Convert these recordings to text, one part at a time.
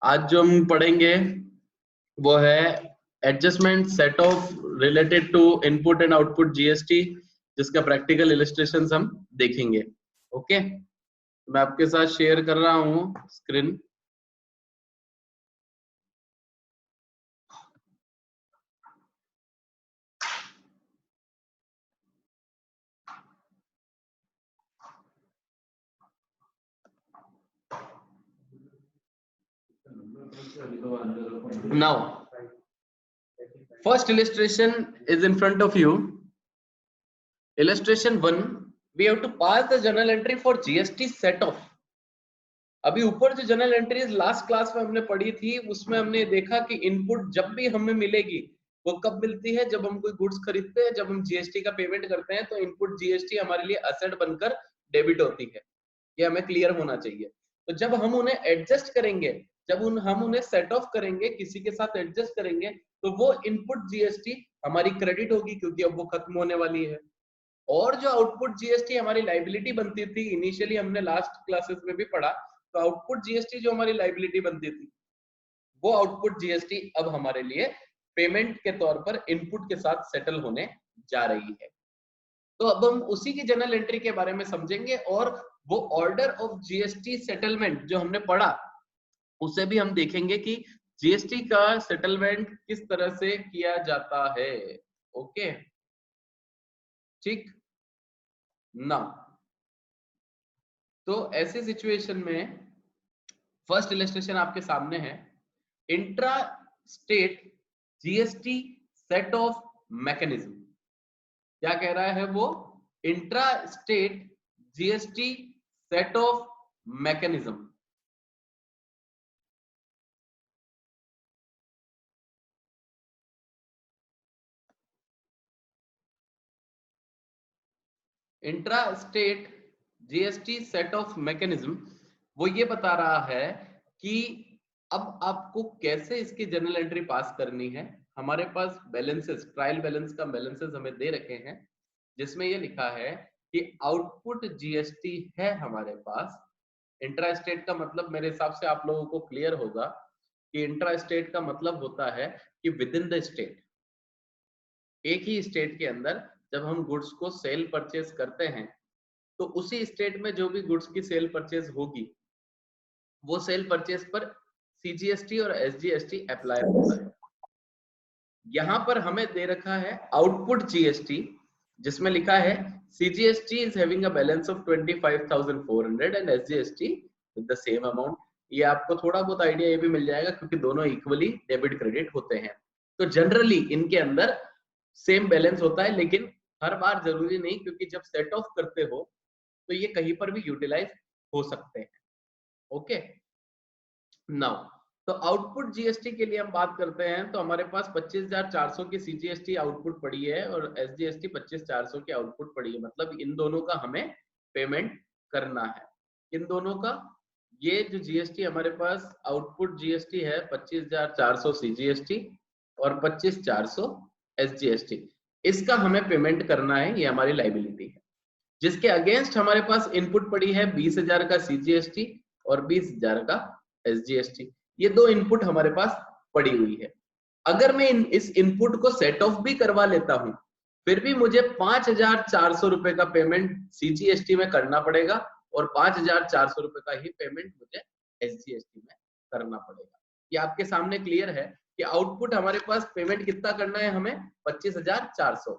आज जो हम पढ़ेंगे वो है adjustment set of related to input and output GST, जिसका प्रैक्टिकल इलस्ट्रेशंस हम देखेंगे। ओके, मैं आपके साथ शेयर कर रहा हूं screen. Now, first illustration is in front of you. Illustration 1, we have to pass the journal entry for GST set off. अभी ऊपर जो जर्नल एंट्रीज लास्ट क्लास में हमने पढ़ी थी, उसमें हमने देखा कि इनपुट जब भी हमें मिलेगी वो कब मिलती है, जब हम कोई गुड्स खरीदते हैं, जब हम जीएसटी का पेमेंट करते हैं, तो इनपुट जीएसटी हमारे लिए असेट बनकर डेबिट होती है। ये हमें क्लियर होना चाहिए। तो जब हम उन्हें एडजस्ट करेंगे, जब हम उन्हें सेट ऑफ करेंगे, किसी के साथ एडजस्ट करेंगे, तो वो इनपुट जीएसटी हमारी क्रेडिट होगी, क्योंकि अब वो खत्म होने वाली है। और जो आउटपुट जीएसटी हमारी लाइबिलिटी बनती थी, इनिशियली हमने लास्ट क्लासेस में भी पढ़ा, तो आउटपुट जीएसटी जो हमारी लाइबिलिटी बनती थी, वो आउटपुट जीएसटी अब हमारे लिए पेमेंट के तौर पर इनपुट के साथ सेटल होने जा रही है। तो अब हम उसी की जर्नल एंट्री के बारे में समझेंगे, और वो ऑर्डर ऑफ जीएसटी सेटलमेंट जो हमने पढ़ा, उसे भी हम देखेंगे कि जीएसटी का सेटलमेंट किस तरह से किया जाता है। ओके, ठीक ना। तो ऐसे सिचुएशन में फर्स्ट इलस्ट्रेशन आपके सामने है, intra state GST set of mechanism. क्या कह रहा है वो? Intra state GST set of mechanism. Intra state GST set of mechanism वो ये बता रहा है कि अब आपको कैसे इसकी जर्नल एंट्री पास करनी है। हमारे पास बैलेंसेस, ट्रायल बैलेंस का बैलेंसेस हमें दे रखे हैं, जिसमें ये लिखा है कि आउटपुट जीएसटी है हमारे पास। इंट्रा स्टेट का मतलब मेरे हिसाब से आप लोगों को क्लियर होगा कि इंट्रा स्टेट का मतलब होता है कि विद इन द स्टेट, एक ही स्टेट के अंदर जब हम गुड्स को सेल परचेज करते हैं, तो उसी स्टेट में जो भी गुड्स की सेल परचेज होगी, वो सेल परचेज पर सीजीएसटी और एसजीएसटी अप्लाई होता है। यहां पर हमें दे रखा है आउटपुट जीएसटी, जिसमें लिखा है CGST is having a balance of 25,400 and SGST with the same amount. ये आपको थोड़ा बहुत आइडिया ये भी मिल जाएगा, क्योंकि दोनों इक्वली डेबिट क्रेडिट होते हैं। तो जनरली इनके अंदर सेम बैलेंस होता है, लेकिन हर बार जरूरी नहीं, क्योंकि जब सेट ऑफ करते हो तो ये कहीं पर भी यूटिलाइज हो सकते हैं। ओके, नाउ तो आउटपुट जीएसटी के लिए हम बात करते हैं, तो हमारे पास 25,400 की सीजीएसटी आउटपुट पड़ी है और एसजीएसटी 25,400 की आउटपुट पड़ी है। मतलब इन दोनों का हमें पेमेंट करना है। इन दोनों का, ये जो जीएसटी हमारे पास आउटपुट जीएसटी है 25,400 सीजीएसटी और 25,400 एसजीएसटी, इसका हमें पेमेंट करना है। ये हमारी लाइबिलिटी है, जिसके अगेंस्ट हमारे पास इनपुट पड़ी है 20,000 का सीजीएसटी और 20,000 का एसजीएसटी। ये दो इनपुट हमारे पास पड़ी हुई है। अगर मैं इस इनपुट को सेट ऑफ भी करवा लेता हूं, फिर भी मुझे 5,400 रुपए का पेमेंट सीजीएसटी में करना पड़ेगा, और 5,400 रुपए का ही पेमेंट मुझे एसजीएसटी में करना पड़ेगा। ये आपके सामने क्लियर है कि आउटपुट हमारे पास पेमेंट कितना करना है हमें? 25,400।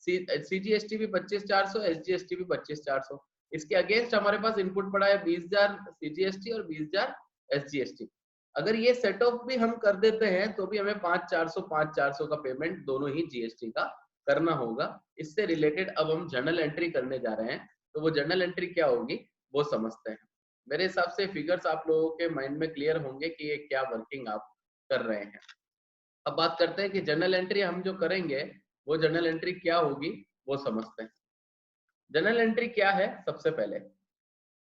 सीजीएसटी भी 25,400, एसजीएसटी भी 25,400। इसके अगेंस्ट हमारे पास इनपुट पड़ा है 20,000 सीजीएसटी और 20,000 एसजीएसटी। अगर ये सेट ऑफ भी हम कर देते हैं, तो भी हमें 5,400 का पेमेंट दोनों ही जीएसटी का करना होगा। इससे रिलेटेड अब हम जर्नल एंट्री करने जा रहे हैं, तो वो जर्नल एंट्री क्या होगी वो समझते हैं। मेरे हिसाब से फिगर्स आप लोगों के माइंड में क्लियर होंगे कि ये क्या वर्किंग आप कर रहे हैं। अब बात करते हैं कि जर्नल एंट्री हम जो करेंगे, वो जर्नल एंट्री क्या होगी वो समझते हैं। जर्नल एंट्री क्या है? सबसे पहले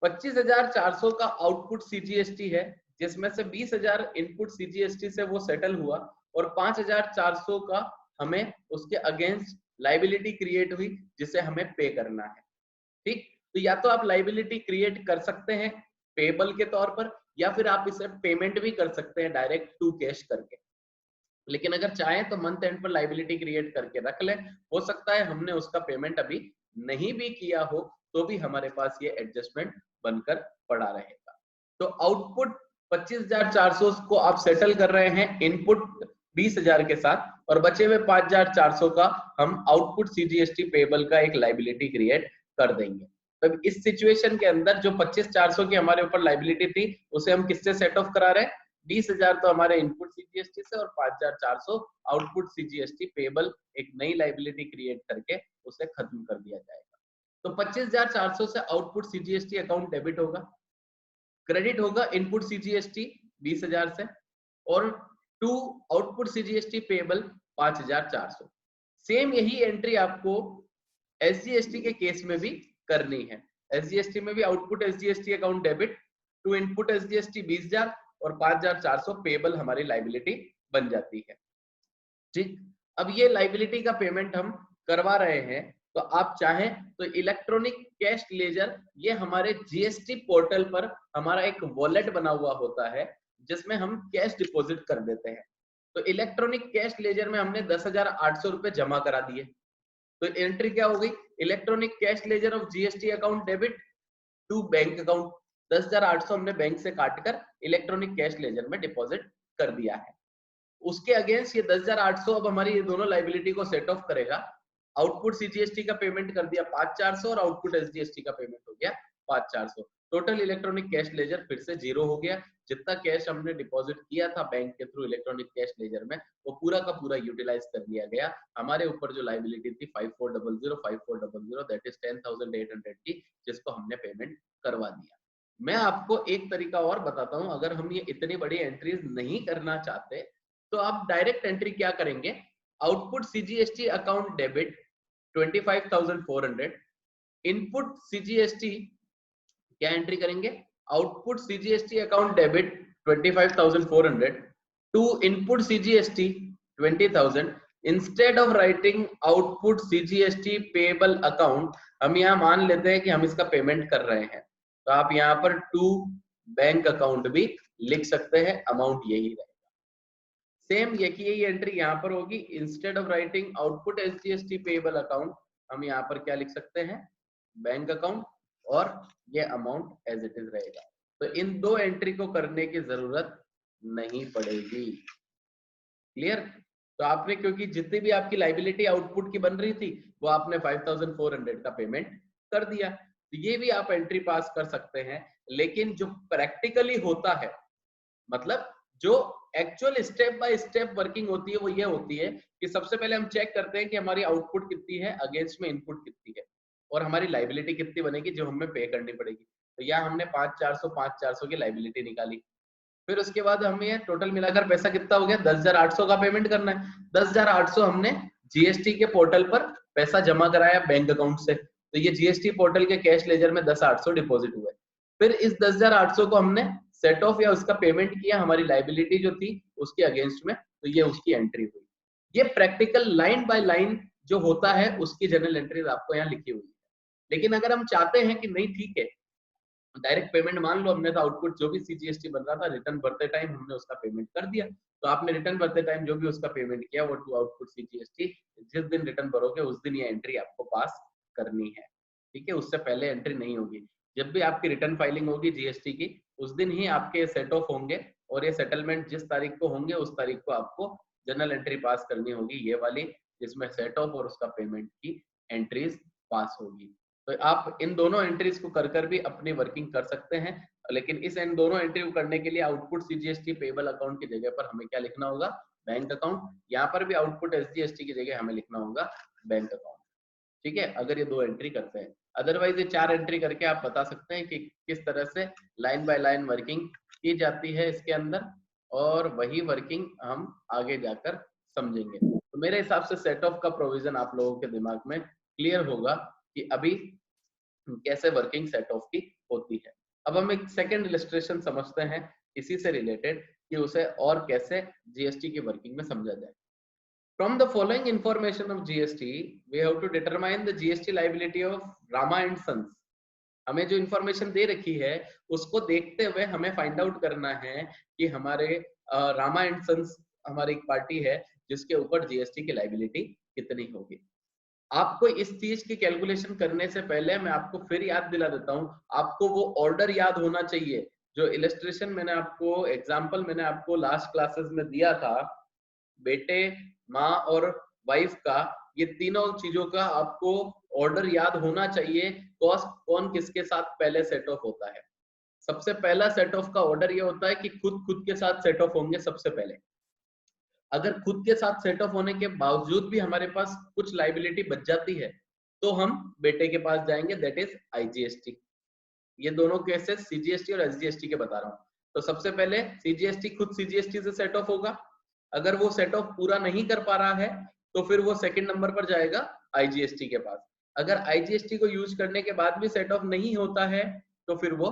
25,400 का आउटपुट सीजीएसटी है, जिसमें से 20,000 इनपुट सीजीएसटी से वो सेटल हुआ, और 5,400 का हमें उसके अगेंस्ट लाइबिलिटी क्रिएट हुई, जिसे हमें पे करना है। ठीक, तो या तो आप लाइबिलिटी क्रिएट कर सकते हैं पेबल के तौर पर, या फिर आप इसे पेमेंट भी कर सकते हैं डायरेक्ट टू कैश करके। लेकिन अगर चाहें तो मंथ एंड पर लाइबिलिटी क्रिएट करके रख लें, हो सकता है हमने उसका पेमेंट अभी नहीं भी किया हो तो भी हमारे पास ये एडजस्टमेंट बनकर पड़ा रहेगा। तो आउटपुट 25,400 को आप सेटल कर रहे हैं इनपुट 20,000 के साथ, और बचे हुए 5,400 का हम आउटपुट सीजीएसटी पेबल का एक लाइबिलिटी क्रिएट कर देंगे। तो इस सिचुएशन के अंदर जो 25,400 की हमारे ऊपर लाइबिलिटी थी उसे हम किससे सेट ऑफ करा रहे हैं? 20,000 तो हमारे इनपुट सीजीएसटी से और 5,400 आउटपुट सीजीएसटी पेबल एक नई लाइबिलिटी क्रिएट करके उसे खत्म कर दिया जाएगा। तो 25,400 से आउटपुट सीजीएसटी अकाउंट डेबिट होगा, क्रेडिट होगा इनपुट सीजीएसटी 20,000 से, और to output CGST payable 5,400। Same यही एंट्री आपको एसजीएसटी के केस में भी करनी है। एसजीएसटी में भी output SGST account debit, to input SGST 20,000 और 5,400 पेबल हमारी लाइबिलिटी बन जाती है। ठीक, अब ये लाइबिलिटी का पेमेंट हम करवा रहे हैं, तो आप चाहें तो इलेक्ट्रॉनिक कैश लेजर, ये हमारे जीएसटी पोर्टल पर हमारा एक वॉलेट बना हुआ होता है जिसमें हम कैश डिपॉजिट कर देते हैं। तो इलेक्ट्रॉनिक कैश लेजर में हमने 10,800 रुपए जमा करा दिए, तो एंट्री क्या हो गई? Electronic cash ledger of GST account debit to bank account. 10,800 हमने बैंक से काटकर इलेक्ट्रॉनिक कैश लेजर में डिपॉजिट कर दिया है। उसके अगेंस्ट ये 10,800 अब हमारी ये दोनों लाइबिलिटी को सेट ऑफ करेगा। आउटपुट सीजीएसटी का पेमेंट कर दिया 5,400 और आउटपुट एसजीएसटी का पेमेंट हो गया 5,400। टोटल इलेक्ट्रॉनिक कैश लेजर फिर से जीरो हो गया। जितना कैश हमने डिपॉजिट किया था बैंक के थ्रू इलेक्ट्रॉनिक कैश लेजर में, वो पूरा का पूरा यूटिलाइज कर लिया गया। हमारे ऊपर जो लाइबिलिटी थी 5400 दैट इज 10,800 की, जिसको हमने पेमेंट करवा दिया। मैं आपको एक तरीका और बताता हूं, अगर हम ये इतनी बड़ी एंट्रीज नहीं करना चाहते तो आप डायरेक्ट एंट्री क्या करेंगे? Output CGST account debit 25,400, input CGST क्या एंट्री करेंगे? Output CGST account debit 25,400 to input CGST 20,000। Instead of writing output CGST payable account, हम यहाँ मान लेते हैं कि हम इसका पेमेंट कर रहे हैं, तो आप यहाँ पर टू बैंक अकाउंट भी लिख सकते हैं, अमाउंट यही रहेगा। सेम यही एंट्री यहाँ पर होगी। Instead of writing output SGST payable account, हम यहाँ पर क्या लिख सकते हैं? बैंक अकाउंट, और ये अमाउंट एज इट इज रहेगा। तो इन दो एंट्री को करने की जरूरत नहीं पड़ेगी। क्लियर? तो आपने, क्योंकि जितनी भी आपकी लाइबिलिटी आउटपुट की बन रही थी वो आपने 5,400 का पेमेंट कर दिया, तो ये भी आप एंट्री पास कर सकते हैं। लेकिन जो प्रैक्टिकली होता है, मतलब जो actual step by step working होती है, वो ये होती है कि सबसे पहले हम चेक करते हैं कि हमारी आउटपुट कितनी है, अगेंस्ट में इनपुट कितनी है, और हमारी लाइबिलिटी कितनी बनेगी जो हमें पे करनी पड़ेगी। तो यहाँ हमने 5,400 की लाइबिलिटी निकाली। फिर उसके बाद हमें ये टोटल मिलाकर पैसा कितना हो गया? 10,800 का पेमेंट करना है। 10,800 हमने जीएसटी के पोर्टल पर पैसा जमा कराया बैंक अकाउंट से, तो ये जीएसटी पोर्टल के कैश लेजर में 10,800 डिपॉजिट हुए। फिर इस 10,800 को हमने सेट ऑफ या उसका पेमेंट किया हमारी लाइबिलिटी जो थी उसके अगेंस्ट में, तो ये उसकी एंट्री हुई। ये प्रैक्टिकल लाइन बाय लाइन जो होता है उसकी जनरल एंट्रीज आपको यहाँ लिखी हुई है। लेकिन अगर हम चाहते हैं कि नहीं ठीक है, डायरेक्ट पेमेंट मान लो हमने तो आउटपुट जो भी सीजीएसटी बन रहा था रिटर्न भरते टाइम हमने उसका पेमेंट कर दिया, तो आपने रिटर्न भरते टाइम जो भी उसका पेमेंट किया वो टू आउटपुट सीजीएसटी, जिस दिन रिटर्न भरोगे उस दिन ये एंट्री आपको पास करनी है। ठीक है, उससे पहले एंट्री नहीं होगी। जब भी आपकी रिटर्न फाइलिंग होगी जीएसटी की, उस दिन ही आपके सेट ऑफ होंगे, और ये सेटलमेंट जिस तारीख को होंगे उस तारीख को आपको जनरल एंट्री पास करनी होगी, ये वाली, जिसमें सेट ऑफ और उसका पेमेंट की एंट्रीज पास होगी। तो आप इन दोनों एंट्रीज को कर भी अपनी वर्किंग कर सकते हैं। लेकिन इस इन दोनों एंट्री को करने के लिए आउटपुट सीजीएसटी पेबल अकाउंट की जगह पर हमें क्या लिखना होगा? Bank account. यहाँ पर भी आउटपुट एसजीएसटी की जगह हमें लिखना होगा बैंक अकाउंट। ठीक है, अगर ये दो एंट्री करते हैं। अदरवाइज ये चार एंट्री करके आप बता सकते हैं कि किस तरह से लाइन बाय लाइन वर्किंग की जाती है इसके अंदर, और वही वर्किंग हम आगे जाकर समझेंगे। तो मेरे हिसाब से सेट ऑफ का प्रोविजन आप लोगों के दिमाग में क्लियर होगा कि अभी कैसे वर्किंग सेट ऑफ की होती है। अब हम एक सेकंड इलस्ट्रेशन समझते हैं इसी से रिलेटेड, कि उसे और कैसे जीएसटी की वर्किंग में समझा जाए। From the following information of GST, we have to determine the GST liability of Rama and Sons. हमें जो इंफॉर्मेशन दे रखी है उसको देखते हुए हमें फाइंड आउट करना है कि हमारे रामा एंड सन्स हमारी एक पार्टी है जिसके ऊपर जीएसटी की लायबिलिटी कितनी होगी। आपको इस चीज की कैलकुलेशन करने से पहले मैं आपको फिर याद दिला देता हूँ, आपको वो ऑर्डर याद होना चाहिए जो इलस्ट्रेशन मैंने आपको, एग्जाम्पल मैंने आपको लास्ट क्लासेस में दिया था, बेटे, माँ और वाइफ का, ये तीनों चीजों का आपको ऑर्डर याद होना चाहिए। कॉस्ट कौन किसके साथ पहले सेट ऑफ होता है। सबसे पहला सेट ऑफ का ऑर्डर ये होता है कि खुद खुद के साथ सेट ऑफ होंगे सबसे पहले। अगर खुद के साथ सेट ऑफ होने के बावजूद भी हमारे पास कुछ लाइबिलिटी बच जाती है तो हम बेटे के पास जाएंगे, दैट इज आईजीएसटी। ये दोनों केसेस सीजीएसटी और एसजीएसटी के बता रहा हूँ। तो सबसे पहले सीजीएसटी खुद सीजीएसटी से सेट ऑफ होगा। अगर वो सेट ऑफ पूरा नहीं कर पा रहा है तो फिर वो सेकंड नंबर पर जाएगा आईजीएसटी के पास। अगर आईजीएसटी को यूज करने के बाद भी सेट ऑफ नहीं होता है तो फिर वो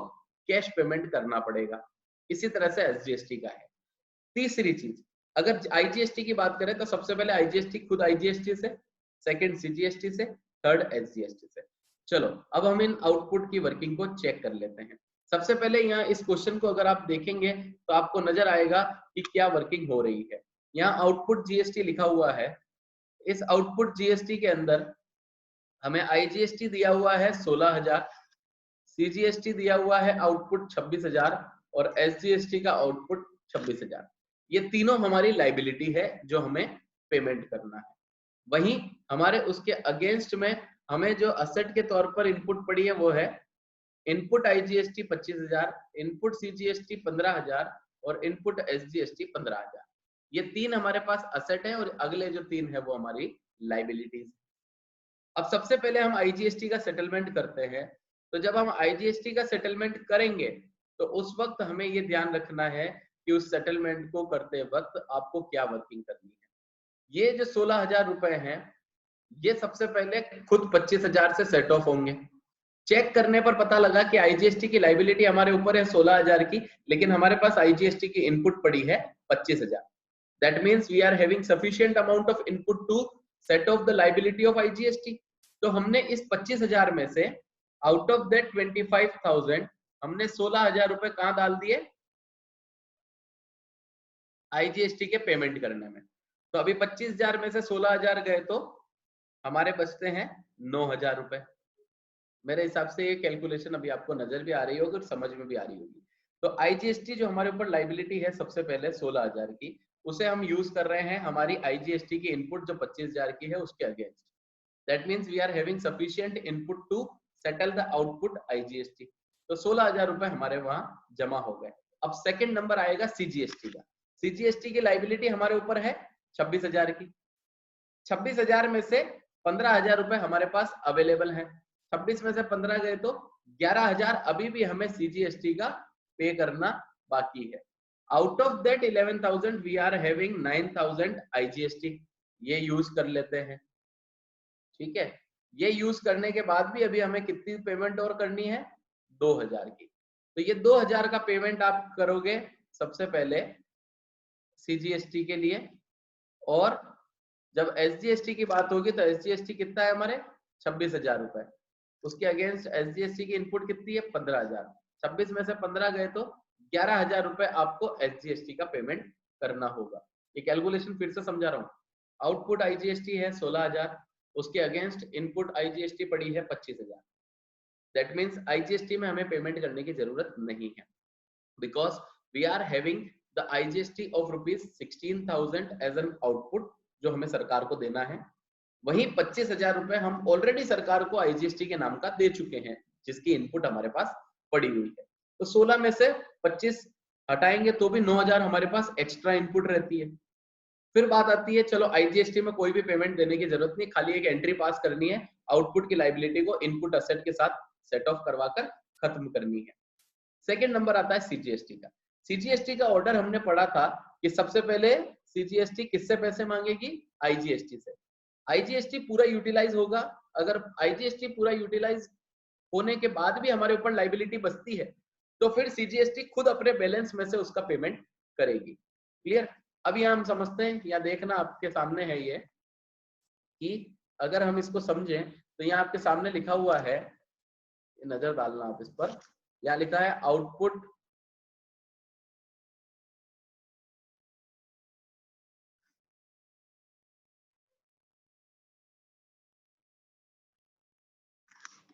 कैश पेमेंट करना पड़ेगा। इसी तरह से एसजीएसटी का है। तीसरी चीज, अगर आईजीएसटी की बात करें तो सबसे पहले आईजीएसटी खुद आईजीएसटी से, सेकंड सीजीएसटी से, थर्ड एसजीएसटी से। चलो अब हम इन आउटपुट की वर्किंग को चेक कर लेते हैं। सबसे पहले यहाँ इस क्वेश्चन को अगर आप देखेंगे तो आपको नजर आएगा कि क्या वर्किंग हो रही है। यहाँ आउटपुट जीएसटी लिखा हुआ है। इस आउटपुट जीएसटी के अंदर हमें आईजीएसटी दिया हुआ है 16,000, सीजीएसटी दिया हुआ है आउटपुट 26,000 और एसजीएसटी का आउटपुट 26,000। ये तीनों हमारी लाइबिलिटी है जो हमें पेमेंट करना है। वहीं हमारे उसके अगेंस्ट में हमें जो असेट के तौर पर इनपुट पड़ी है वो है इनपुट आईजीएसटी 25,000, इनपुट सीजीएसटी 15,000 और इनपुट एसजीएसटी 15,000। ये तीन हमारे पास असेट है और अगले जो तीन है वो हमारी लाइबिलिटीज। अब सबसे पहले हम आईजीएसटी का सेटलमेंट करते हैं। तो जब हम आईजीएसटी का सेटलमेंट करेंगे तो उस वक्त हमें ये ध्यान रखना है कि उस सेटलमेंट को करते वक्त आपको क्या वर्किंग करनी है। ये जो 16,000 रुपए हैं ये सबसे पहले खुद 25,000 से सेट ऑफ होंगे। चेक करने पर पता लगा कि आईजीएसटी की लाइबिलिटी हमारे ऊपर है 16,000 की, लेकिन हमारे पास आईजीएसटी की इनपुट पड़ी है 25,000। That means we are having sufficient amount of input to set off the liability of IGST. तो हमने इस 25,000 में से आउट ऑफ दैट 25,000 हमने 16,000 रुपए कहां डाल दिए, आईजीएसटी के पेमेंट करने में। तो अभी 25,000 में से 16,000 गए तो हमारे बचते हैं 9,000 रुपए। मेरे हिसाब से ये कैलकुलेशन अभी आपको नजर भी आ रही होगी और समझ में भी आ रही होगी। तो आईजीएसटी जो हमारे ऊपर लाइबिलिटी है सबसे पहले 16,000 की, उसे हम यूज कर रहे हैं हमारी आईजीएसटी की इनपुट जो 25,000 की है उसके against. That means we are having sufficient input to settle the output IGST. तो 16,000 रुपए हमारे वहां जमा हो गए। अब सेकंड नंबर आएगा सीजीएसटी का। सीजीएसटी की लाइबिलिटी हमारे ऊपर है 26,000 की। 26,000 में से 15,000 रुपए हमारे पास अवेलेबल है। 26 में से 15 गए तो 11,000 अभी भी हमें सीजीएसटी का पे करना बाकी है। Out of that 11,000 we are having 9,000 IGST. ये यूज कर लेते हैं, ठीक है। ये यूज करने के बाद भी अभी हमें कितनी पेमेंट और करनी है, 2,000 की। तो ये 2,000 का पेमेंट आप करोगे सबसे पहले सीजीएसटी के लिए, और जब एसजीएसटी की बात होगी तो एसजीएसटी कितना है हमारे 26,000 रुपए। उसके अगेंस्ट एसजीएसटी की इनपुट कितनी है 15,000। 26 में से 15 गए तो 11,000 रुपए आपको एसजीएसटी का पेमेंट करना होगा। ये कैलकुलेशन फिर से समझा रहा हूँ। आउटपुट आईजीएसटी है 16,000, उसके अगेंस्ट इनपुट आईजीएसटी पड़ी है 25,000। दैट मीन्स आईजीएसटी में हमें पेमेंट करने की जरूरत नहीं है, because we are having the IGST of ₹16,000 as an output जो हमें सरकार को देना है। वहीं 25,000 रुपए हम ऑलरेडी सरकार को आईजीएसटी के नाम का दे चुके हैं जिसकी इनपुट हमारे पास पड़ी हुई है। तो 16 में से 25 हटाएंगे तो भी 9,000 हमारे पास एक्स्ट्रा इनपुट रहती है। फिर बात आती है, चलो आईजीएसटी में कोई भी पेमेंट देने की जरूरत नहीं, खाली एक एंट्री पास करनी है, आउटपुट की लाइबिलिटी को इनपुट असेट के साथ सेट ऑफ करवाकर खत्म करनी है। सेकेंड नंबर आता है सीजीएसटी का। सीजीएसटी का ऑर्डर हमने पढ़ा था कि सबसे पहले सीजीएसटी किससे पैसे मांगेगी, आईजीएसटी से। आईजीएसटी पूरा यूटिलाइज होगा। अगर आईजीएसटी पूरा यूटिलाइज होने के बाद भी हमारे ऊपर लाइबिलिटी बचती है तो फिर सीजीएसटी खुद अपने बैलेंस में से उसका पेमेंट करेगी। क्लियर। अब यहाँ हम समझते हैं, या देखना आपके सामने है ये कि अगर हम इसको समझें तो यहाँ आपके सामने लिखा हुआ है नजर डालना आप इस पर। यहाँ लिखा है आउटपुट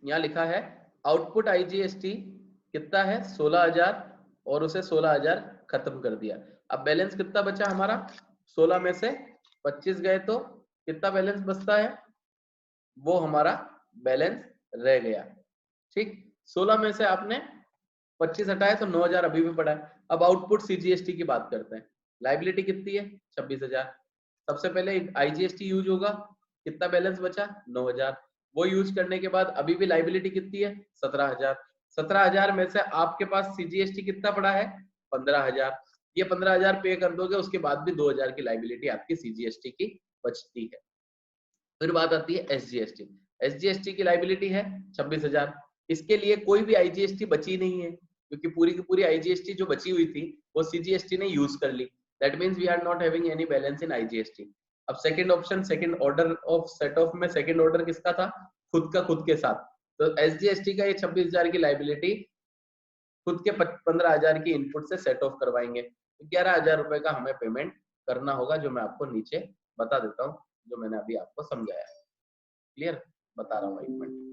यहाँ लिखा है आउटपुट आईजीएसटी कितना है 16,000 और उसे 16,000 खत्म कर दिया। अब बैलेंस कितना बचा हमारा 16 में से 25 गए तो कितना बैलेंस बचता है, वो हमारा बैलेंस रह गया। ठीक, 16 में से आपने 25 हटाए तो 9,000 अभी भी पड़ा है। अब आउटपुट सीजीएसटी की बात करते हैं। लाइबिलिटी कितनी है 26,000। सबसे पहले आईजीएसटी यूज होगा, कितना बैलेंस बचा 9,000। वो यूज करने के बाद अभी भी लाइबिलिटी कितनी है 17,000। 17,000 में से आपके पास सीजीएसटी कितना पड़ा है 15,000। ये 15,000 पे कर दोगे, उसके बाद भी 2,000 की लाइबिलिटी आपकी सीजीएसटी की बचती है। फिर बात आती है एसजीएसटी। एसजीएसटी की लाइबिलिटी है 26,000। इसके लिए कोई भी आईजीएसटी बची नहीं है, क्योंकि पूरी की पूरी आईजीएसटी जो बची हुई थी वो सीजीएसटी ने यूज कर ली। That means we are not having any balance in IGST. अब second option, second order of set off में सेकंड ऑर्डर किसका था, खुद का खुद के साथ। तो एसजीएसटी का ये 26,000 की लाइबिलिटी खुद के 15,000 की इनपुट से सेट ऑफ करवाएंगे। 11,000 रुपए का हमें पेमेंट करना होगा, जो मैं आपको नीचे बता देता हूँ, जो मैंने अभी आपको समझाया। क्लियर, बता रहा हूँ 1 मिनट।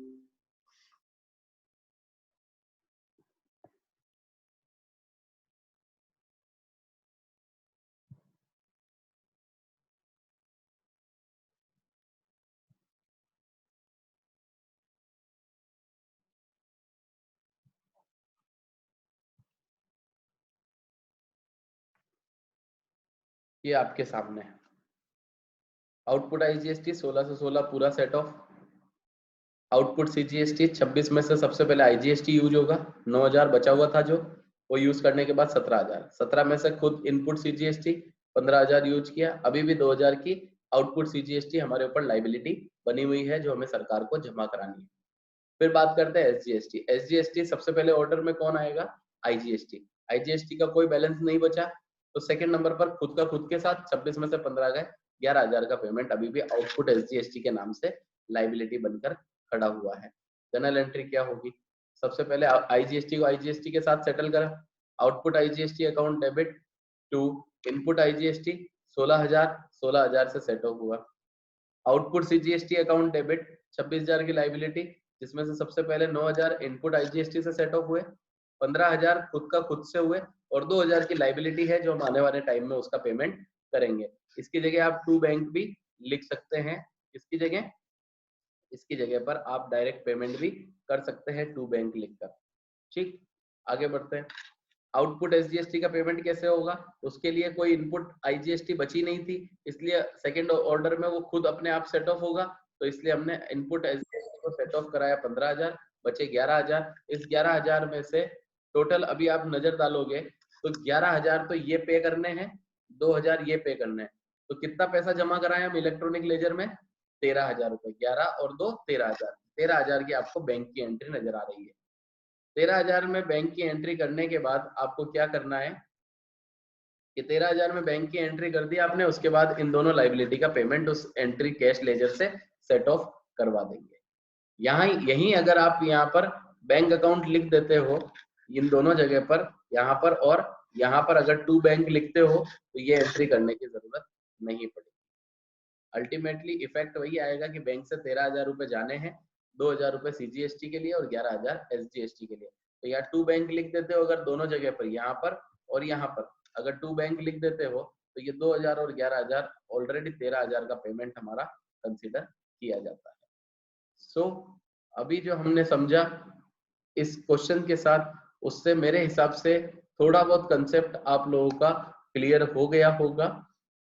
ये आपके सामने है आउटपुट आईजीएसटी 16 से 16 पूरा सेट ऑफ। आउटपुट सीजीएसटी 26 में से सबसे पहले आईजीएसटी यूज होगा, 9,000 बचा हुआ था जो, वो यूज करने के बाद 17,000। 17 में से खुद इनपुट सीजीएसटी 15,000 यूज किया, अभी भी 2,000 की आउटपुट सीजीएसटी हमारे ऊपर लाइबिलिटी बनी हुई है, जो हमें सरकार को जमा करानी है। फिर बात करते हैं एसजीएसटी। एसजीएसटी सबसे पहले ऑर्डर में कौन आएगा, आईजीएसटी। आईजीएसटी का कोई बैलेंस नहीं बचा, तो सेकंड नंबर पर खुद का खुद के साथ 26 में से 15 गए, 11,000 का पेमेंट अभी भी आउटपुट एसजीएसटी के नाम से लाइबिलिटी बनकर खड़ा हुआ है। जनरल एंट्री क्या होगी, सबसे पहले आईजीएसटी को आईजीएसटी के साथ सेटल करा। Output IGST account debit to input IGST 16,000, 16,000 से सेट ऑफ हुआ। आउटपुट सीजीएसटी अकाउंट डेबिट 26,000 की लाइबिलिटी, जिसमें से सबसे पहले 9,000 इनपुट आईजीएसटी से सेट ऑफ हुए, 15,000 खुद का खुद से हुए, और 2,000 की लाइबिलिटी है जो हम आने वाले टाइम में उसका पेमेंट करेंगे। इसकी जगह आप टू बैंक भी लिख सकते हैं। इसकी जगह, इसकी जगह पर आप डायरेक्ट पेमेंट भी कर सकते हैं टू बैंक लिखकर। ठीक, आगे बढ़ते हैं। आउटपुट एसजीएसटी का पेमेंट कैसे होगा, उसके लिए कोई इनपुट आईजीएसटी बची नहीं थी, इसलिए सेकंड ऑर्डर में वो खुद अपने आप सेट ऑफ होगा। तो इसलिए हमने इनपुट एसजीएसटी को सेट ऑफ कराया 15,000, बचे 11,000। इस 11,000 में से टोटल अभी आप नजर डालोगे तो 11,000 तो ये पे करने हैं, 2,000 ये पे करने हैं। तो कितना पैसा जमा कराया हम इलेक्ट्रॉनिक लेजर में, 13,000 रुपए। 11 और 2 13,000। 13,000 की आपको बैंक की एंट्री नजर आ रही है। 13,000 में बैंक की एंट्री करने के बाद आपको क्या करना है कि 13,000 में बैंक की एंट्री कर दी आपने, उसके बाद इन दोनों लाइबिलिटी का पेमेंट उस एंट्री कैश लेजर से सेट ऑफ करवा देंगे। यहाँ यही अगर आप यहाँ पर बैंक अकाउंट लिख देते हो इन दोनों जगह पर, यहाँ पर और यहाँ पर अगर टू बैंक लिखते हो तो ये एंट्री करने की जरूरत नहीं पड़ेगी। अल्टीमेटली इफेक्ट वही आएगा कि बैंक से 13,000 रुपए जाने हैं, 2,000 रुपए सीजीएसटी के लिए और 11,000 एसजीएसटी के लिए। तो यहाँ टू बैंक लिख देते हो अगर दोनों जगह पर, यहाँ पर और यहाँ पर अगर टू बैंक लिख देते हो तो ये 2,000 और 11,000 ऑलरेडी 13,000 का पेमेंट हमारा कंसिडर किया जाता है। सो अभी जो हमने समझा इस क्वेश्चन के साथ, उससे मेरे हिसाब से थोड़ा बहुत कंसेप्ट आप लोगों का क्लियर हो गया होगा।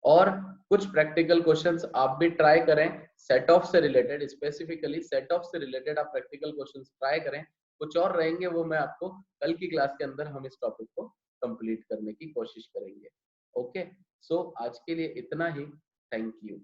और कुछ प्रैक्टिकल क्वेश्चंस आप भी ट्राई करें सेट ऑफ से रिलेटेड, स्पेसिफिकली सेट ऑफ से रिलेटेड आप प्रैक्टिकल क्वेश्चंस ट्राई करें। कुछ और रहेंगे वो मैं आपको कल की क्लास के अंदर हम इस टॉपिक को कंप्लीट करने की कोशिश करेंगे। ओके, सो आज के लिए इतना ही। Thank you.